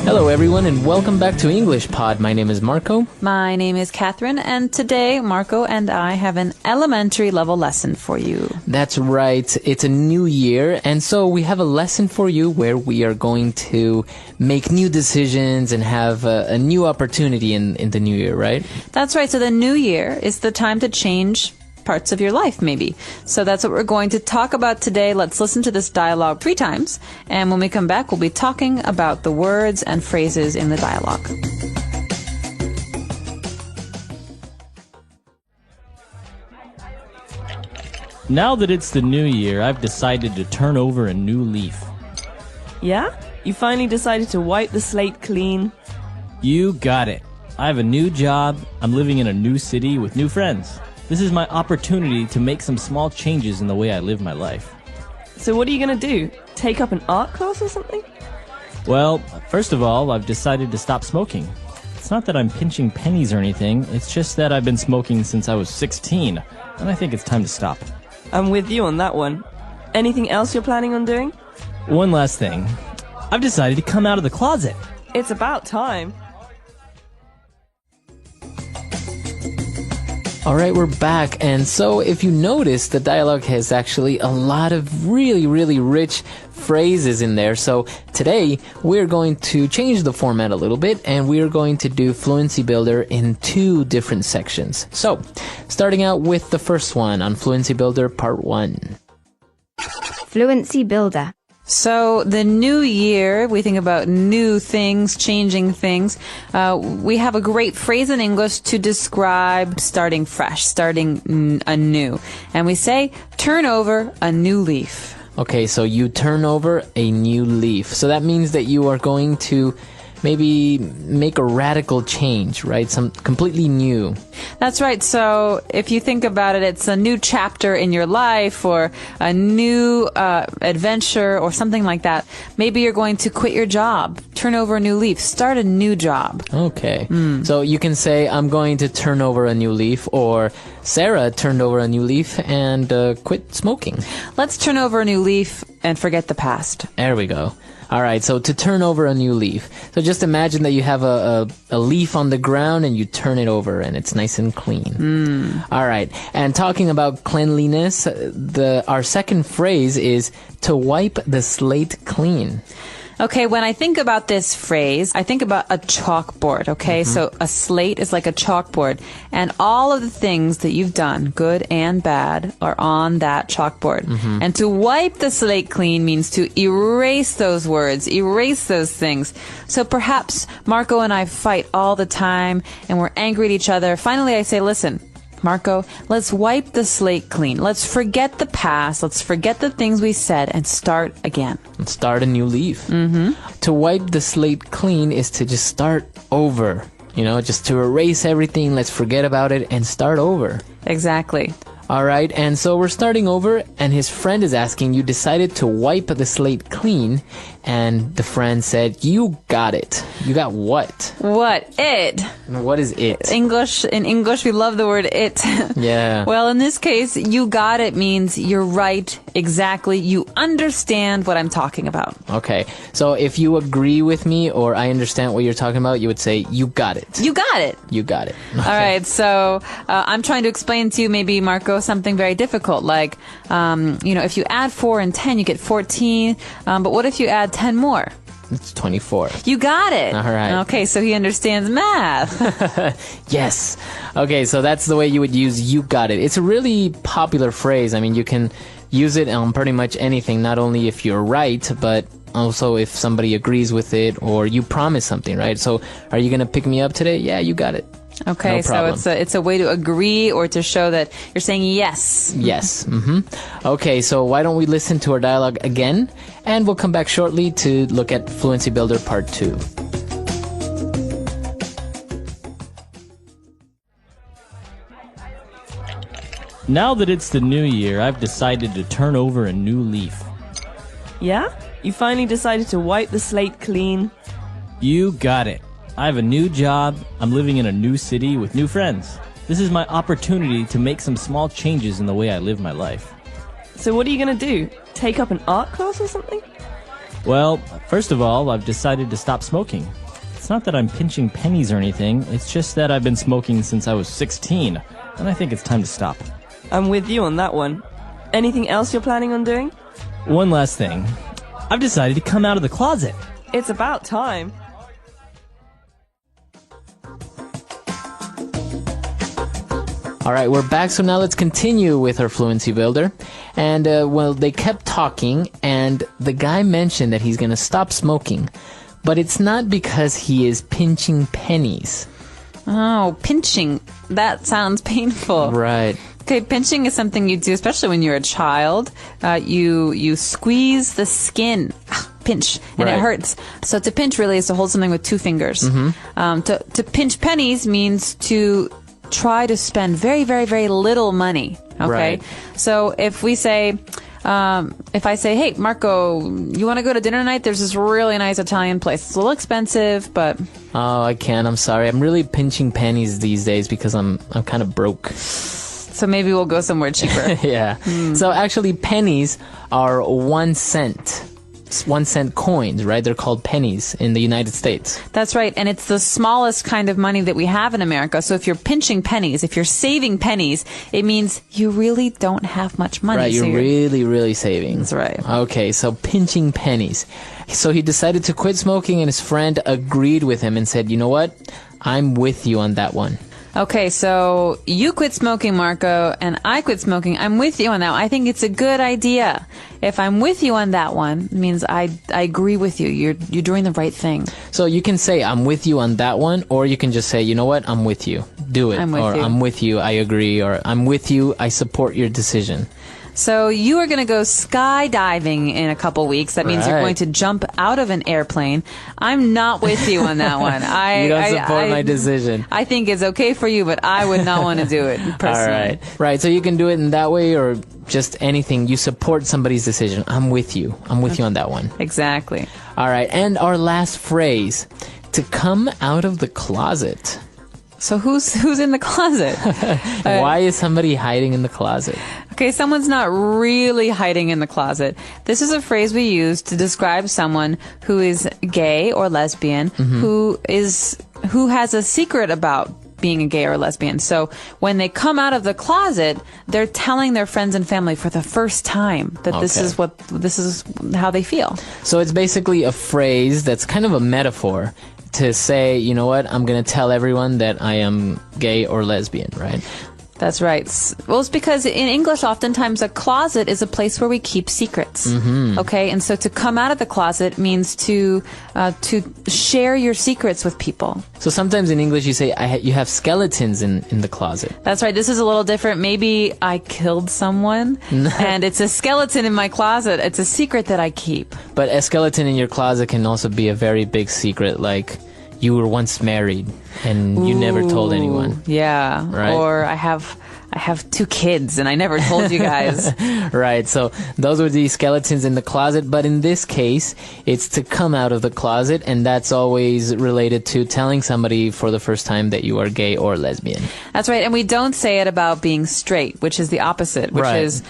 Hello everyone and welcome back to English Pod. My name is Marco. My name is Catherine, and today Marco and I have an elementary level lesson for you. That's right. It's a new year, and so we have a lesson for you where we are going to make new decisions and have a new opportunity in the new year, right? That's right. So the new year is the time to change parts of your life, maybe. So that's what we're going to talk about today. Let's listen to this dialogue 3 times, and when we come back, we'll be talking about the words and phrases in the dialogue. Now that it's the new year, I've decided to turn over a new leaf. Yeah? You finally decided to wipe the slate clean? You got it. I have a new job. I'm living in a new city with new friends. This is my opportunity to make some small changes in the way I live my life. So what are you going to do? Take up an art class or something? Well, first of all, I've decided to stop smoking. It's not that I'm pinching pennies or anything. It's just that I've been smoking since I was 16, and I think it's time to stop. I'm with you on that one. Anything else you're planning on doing? One last thing. I've decided to come out of the closet. It's about time. All right, we're back. And so if you notice, the dialogue has actually a lot of really, really rich phrases in there. So today we're going to change the format a little bit, and we're going to do Fluency Builder in 2 different sections. So starting out with the first one on Fluency Builder Part 1. Fluency Builder. So the new year, we think about new things, changing things. We have a great phrase in English to describe starting fresh, starting anew. And we say, turn over a new leaf. Okay, so you turn over a new leaf. So that means that you are going to maybe make a radical change, right? Some completely new. That's right. So if you think about it, it's a new chapter in your life or a new adventure or something like that. Maybe you're going to quit your job, turn over a new leaf, start a new job. Okay. So you can say, I'm going to turn over a new leaf, or Sarah turned over a new leaf and quit smoking. Let's turn over a new leaf and forget the past. There we go. All right, so to turn over a new leaf. So just imagine that you have a leaf on the ground and you turn it over and it's nice and clean. All right, and talking about cleanliness, our second phrase is to wipe the slate clean. Okay, when I think about this phrase, I think about a chalkboard, okay? So a slate is like a chalkboard, and all of the things that you've done, good and bad, are on that chalkboard. And to wipe the slate clean means to erase those words, erase those things. So perhaps Marco and I fight all the time, and we're angry at each other. Finally, I say, listen, Marco, let's wipe the slate clean. Let's forget the past. Let's forget the things we said and start again. And start a new leaf. To wipe the slate clean is to just start over. You know, just to erase everything. Let's forget about it and start over. Exactly. All right, and so we're starting over, and his friend is asking, you decided to wipe the slate clean, and the friend said, you got it. You got what? What? It. What is it? In English, we love the word it. Yeah. Well, in this case, you got it means you're right, exactly. You understand what I'm talking about. Okay, so if you agree with me or I understand what you're talking about, you would say, you got it. You got it. You got it. Okay. All right, so I'm trying to explain to you, maybe, Marco, something very difficult, like, if you add 4 and 10, you get 14, but what if you add 10 more? It's 24. You got it. All right. Okay, so he understands math. Yes. Okay, so that's the way you would use you got it. It's a really popular phrase. I mean, you can use it on pretty much anything, not only if you're right, but also if somebody agrees with it or you promise something, right? So, are you going to pick me up today? Yeah, you got it. Okay, no so it's a way to agree or to show that you're saying yes. Yes. Okay, so why don't we listen to our dialogue again, and we'll come back shortly to look at Fluency Builder Part 2. Now that it's the new year, I've decided to turn over a new leaf. Yeah? You finally decided to wipe the slate clean? You got it. I have a new job. I'm living in a new city with new friends. This is my opportunity to make some small changes in the way I live my life. So what are you going to do? Take up an art class or something? Well, first of all, I've decided to stop smoking. It's not that I'm pinching pennies or anything, it's just that I've been smoking since I was 16, and I think it's time to stop. I'm with you on that one. Anything else you're planning on doing? One last thing. I've decided to come out of the closet. It's about time. All right, we're back, so now let's continue with our Fluency Builder. And, they kept talking, and the guy mentioned that he's going to stop smoking. But it's not because he is pinching pennies. Oh, pinching. That sounds painful. Right. Okay, pinching is something you do, especially when you're a child. You squeeze the skin. Pinch, and Right. it hurts. So to pinch really is to hold something with two fingers. To pinch pennies means to try to spend very, very, very little money. Okay? Right. So if we say... if I say, hey, Marco, you want to go to dinner tonight? There's this really nice Italian place. It's a little expensive, but... Oh, I can't. I'm sorry. I'm really pinching pennies these days because I'm kind of broke. So maybe we'll go somewhere cheaper. Yeah. So actually, pennies are 1 cent. 1 cent coins, right? They're called pennies in the United States. That's right. And it's the smallest kind of money that we have in America. So if you're pinching pennies, if you're saving pennies, it means you really don't have much money. Right, So you're really, really saving. That's right. Okay, so pinching pennies. So he decided to quit smoking, and his friend agreed with him and said, you know what? I'm with you on that one. Okay, so you quit smoking, Marco, and I quit smoking. I'm with you on that one. I think it's a good idea. If I'm with you on that one, it means I agree with you. You're doing the right thing. So you can say, I'm with you on that one, or you can just say, you know what? I'm with you. Do it. I'm with or you. I'm with you. I agree. Or I'm with you. I support your decision. So you are going to go skydiving in a couple weeks. That means you're Right. going to jump out of an airplane. I'm not with you on that one. You don't support my decision. I think it's okay for you, but I would not want to do it personally. All right. Right. So you can do it in that way or just anything. You support somebody's decision. I'm with you. I'm with you on that one. Exactly. All right. And our last phrase, to come out of the closet. So who's in the closet? Why is somebody hiding in the closet? Okay, someone's not really hiding in the closet. This is a phrase we use to describe someone who is gay or lesbian, who has a secret about being a gay or lesbian. So when they come out of the closet, they're telling their friends and family for the first time that this is how they feel. So it's basically a phrase that's kind of a metaphor to say, you know what, I'm going to tell everyone that I am gay or lesbian, right? That's right. Well, it's because in English, oftentimes a closet is a place where we keep secrets. Okay, and so to come out of the closet means to share your secrets with people. So sometimes in English you say, you have skeletons in the closet. That's right. This is a little different. Maybe I killed someone, and it's a skeleton in my closet. It's a secret that I keep. But a skeleton in your closet can also be a very big secret, like you were once married and you never told anyone. Yeah. Right. Or I have 2 kids and I never told you guys. Right. So those would be skeletons in the closet. But in this case, it's to come out of the closet. And that's always related to telling somebody for the first time that you are gay or lesbian. That's right. And we don't say it about being straight, which is the opposite, which Right. is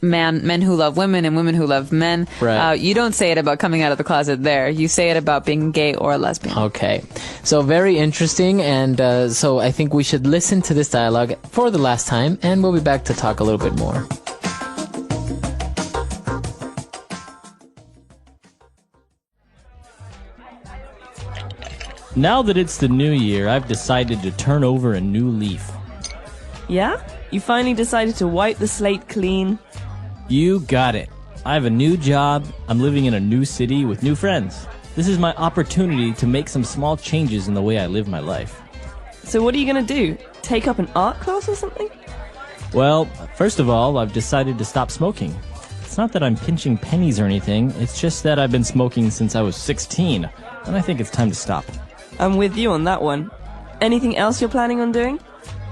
men who love women and women who love men. Right. You don't say it about coming out of the closet there. You say it about being gay or lesbian. Okay. So very interesting. And so I think we should listen to this dialogue for the last time. And we'll be back to talk a little bit more. Now that it's the new year, I've decided to turn over a new leaf. Yeah? You finally decided to wipe the slate clean? You got it. I have a new job, I'm living in a new city with new friends. This is my opportunity to make some small changes in the way I live my life. So what are you going to do? Take up an art class or something? Well, first of all, I've decided to stop smoking. It's not that I'm pinching pennies or anything, it's just that I've been smoking since I was 16, and I think it's time to stop. I'm with you on that one. Anything else you're planning on doing?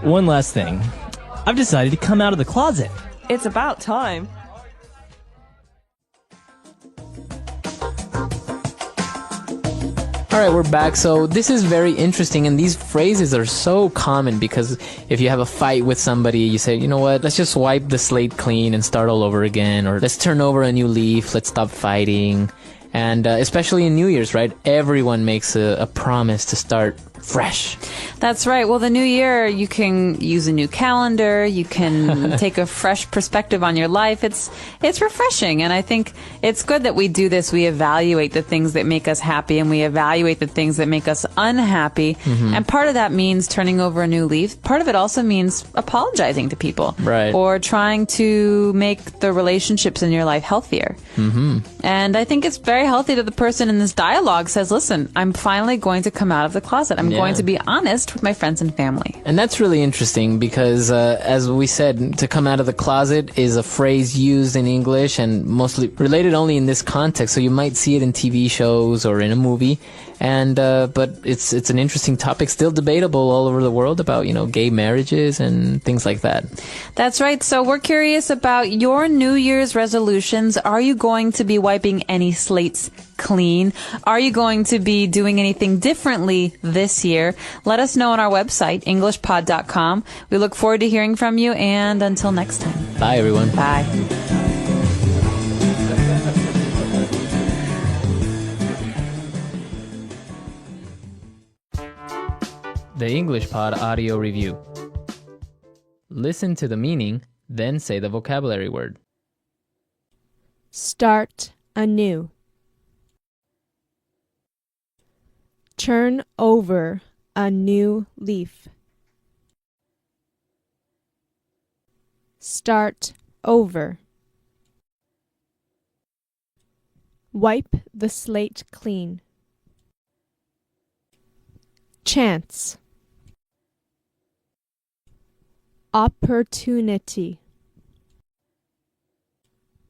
One last thing. I've decided to come out of the closet. It's about time. All right, we're back. So this is very interesting, and these phrases are so common because if you have a fight with somebody, you say, you know what, let's just wipe the slate clean and start all over again, or let's turn over a new leaf, let's stop fighting. And especially in New Year's, right? Everyone makes a promise to start fresh. That's right. Well, the new year, you can use a new calendar. You can take a fresh perspective on your life. It's refreshing. And I think it's good that we do this. We evaluate the things that make us happy and we evaluate the things that make us unhappy. Mm-hmm. And part of that means turning over a new leaf. Part of it also means apologizing to people. Right. Or trying to make the relationships in your life healthier. Mm-hmm. And I think it's very healthy that the person in this dialogue says, listen, I'm finally going to come out of the closet. I'm going to be honest with my friends and family. And that's really interesting because, as we said, to come out of the closet is a phrase used in English and mostly related only in this context. So you might see it in TV shows or in a movie. And but it's an interesting topic, still debatable all over the world about, gay marriages and things like that. That's right. So we're curious about your New Year's resolutions. Are you going to be wiping any slates clean? Are you going to be doing anything differently this year? Let us know on our website, englishpod.com. We look forward to hearing from you, and until next time. Bye, everyone. Bye. The English Pod Audio Review. Listen to the meaning, then say the vocabulary word. Start anew. Turn over a new leaf. Start over. Wipe the slate clean. Chance. Opportunity.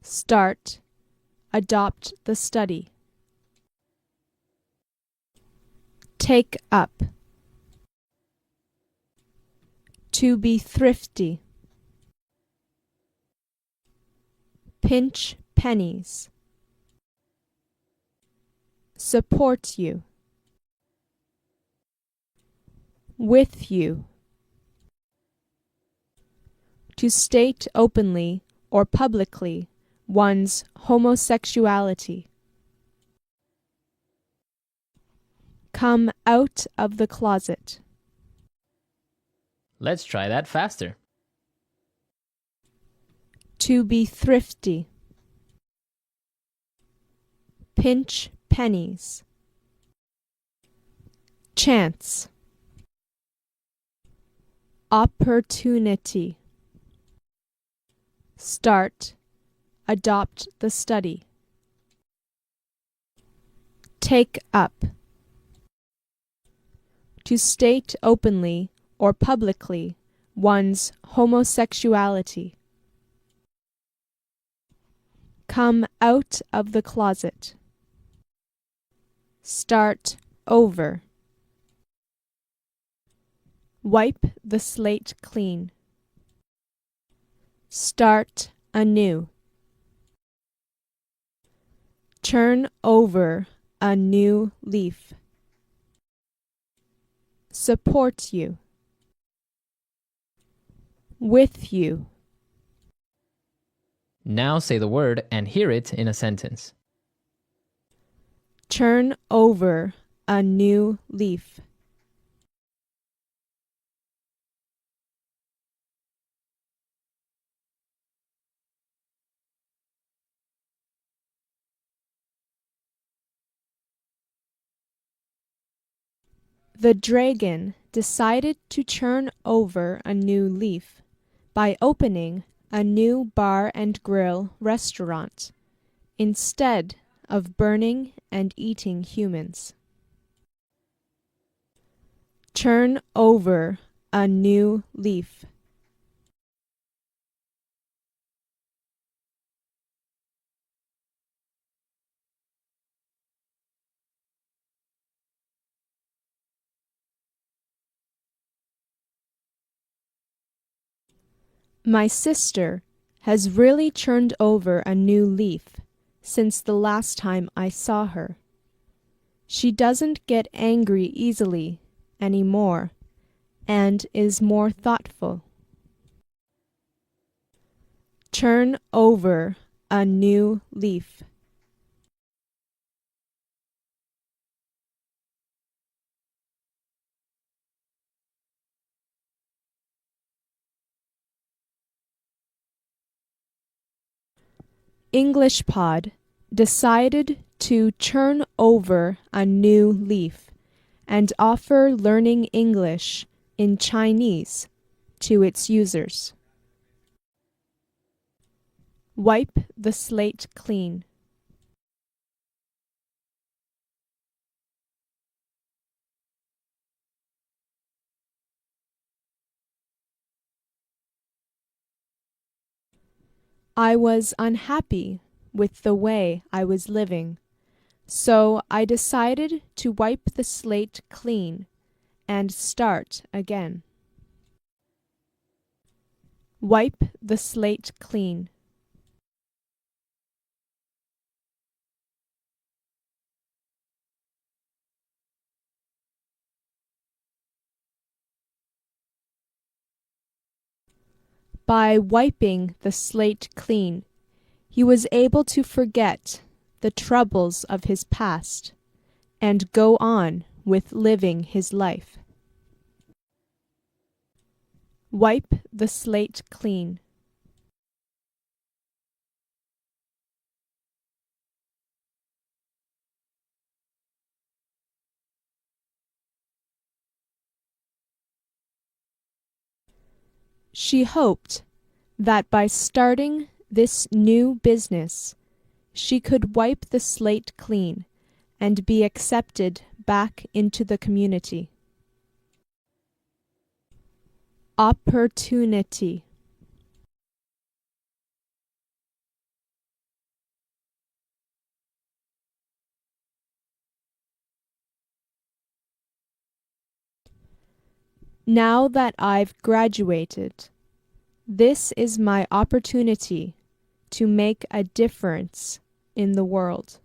Start. Adopt the study. Take up. To be thrifty. Pinch pennies. Support you. With you. To state openly or publicly one's homosexuality. Come out of the closet. Let's try that faster. To be thrifty. Pinch pennies. Chance. Opportunity. Start. Adopt the study. Take up. To state openly or publicly one's homosexuality. Come out of the closet. Start over. Wipe the slate clean. Start anew. Turn over a new leaf. Support you. With you. Now say the word and hear it in a sentence. Turn over a new leaf. The dragon decided to turn over a new leaf by opening a new bar and grill restaurant instead of burning and eating humans. Turn over a new leaf. My sister has really turned over a new leaf since the last time I saw her. She doesn't get angry easily anymore and is more thoughtful. Turn over a new leaf. English Pod decided to turn over a new leaf and offer learning English in Chinese to its users. Wipe the slate clean. I was unhappy with the way I was living, so I decided to wipe the slate clean and start again. Wipe the slate clean. By wiping the slate clean, he was able to forget the troubles of his past and go on with living his life. Wipe the slate clean. She hoped that by starting this new business, she could wipe the slate clean and be accepted back into the community. Opportunity. Now that I've graduated, this is my opportunity to make a difference in the world.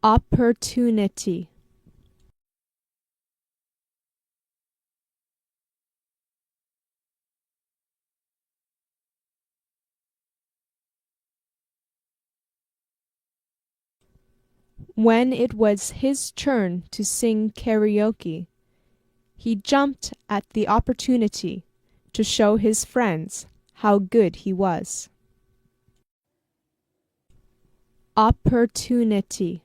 Opportunity. When it was his turn to sing karaoke, he jumped at the opportunity to show his friends how good he was. Opportunity.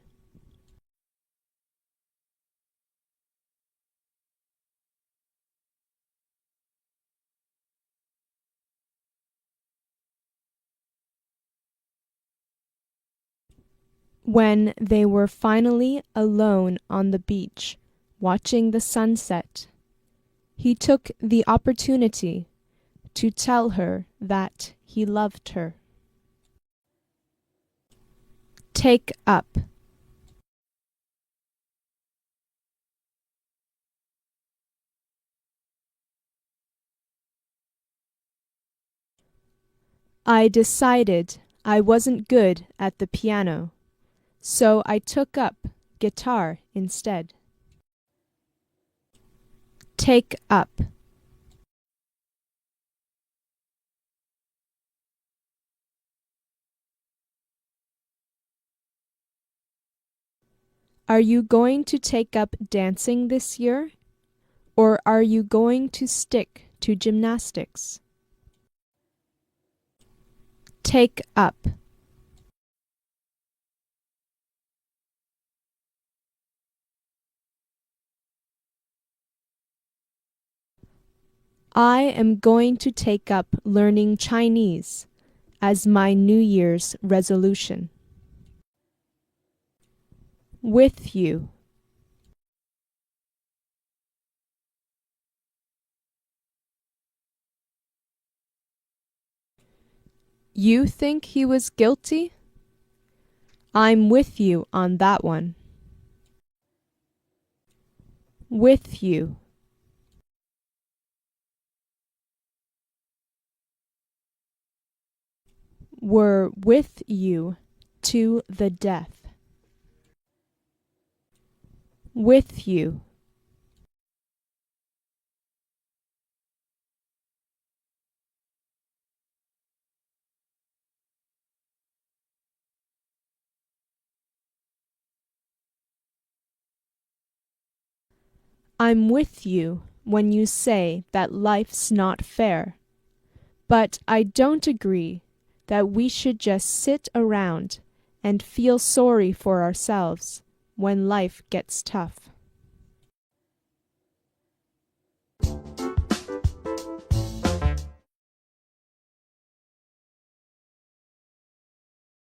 When they were finally alone on the beach, watching the sunset, he took the opportunity to tell her that he loved her. Take up. I decided I wasn't good at the piano, so I took up guitar instead. Take up. Are you going to take up dancing this year? Or are you going to stick to gymnastics? Take up. I am going to take up learning Chinese as my New Year's resolution. With you. You think he was guilty? I'm with you on that one. With you. Were with you to the death. with you. I'm with you when you say that life's not fair. But I don't agree that we should just sit around and feel sorry for ourselves when life gets tough.